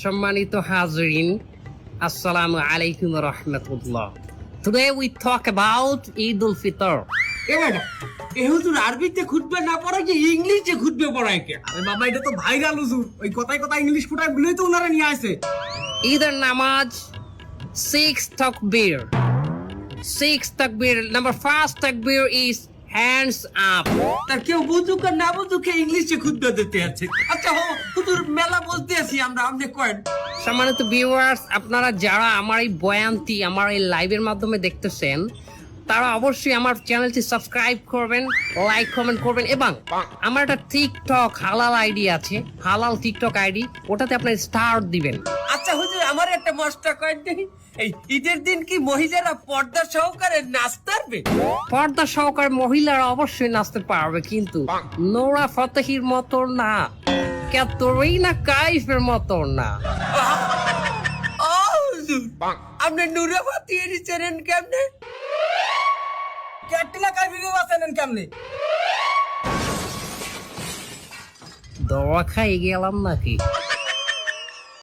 সম্মানিত হাজরিন, আসসালামু আলাইকুম ওয়া রাহমাতুল্লাহ। Today we talk about Eid al-Fitr. এ বেটা এ হুজুর আরবিতে খুতবা না পড়ায় কি ইংলিশে খুতবা পড়ায় কে? আরে বাবা এটা তো ভাইরাল হুজুর, ওই কথায় কথায় ইংলিশ ফুটায় বলেই তো ওনারা নিয়ে আসে। Either নামাজ 6 takbir. 6 takbir. Number first takbir is hands up. তার কেউ বুঝুক আর না বুঝুক ইংলিশে খুতবা দিতে আছে। আচ্ছা হুজুর মেলা বলতে আছি আমরা, আপনি কয়েন। সম্মানিত ভিউয়ার্স, আপনারা যারা আমার এই বয়ানটি আমার এই লাইভের মাধ্যমে দেখতেছেন, তারা অবশ্যই আমার চ্যানেলটি সাবস্ক্রাইব করবেন, লাইক কমেন্ট করবেন এবং আমার একটা টিকটক হালাল আইডি আছে, হালাল টিকটক আইডি, ওটাতে আপনার স্টার দিবেন। আচ্ছা হুজুর আমার একটা মশটা কয়েন দেখি, এই ঈদের দিন কি মহিলারা পর্দা সহকারে নাচতে পারবে? পর্দা সহকারে মহিলারা অবশ্যই নাচতে পারবে, কিন্তু নোরা ফতেহির মতো না, ক্যাটরিনা কাইফের মতো না। ও হুজুর আপনি নুরাফাতি এরিছেন কেমনে? ক্যাটরিনা কাইফকে বাঁচালেন কেমনে? দোয়া খাই গেলাম নাকি?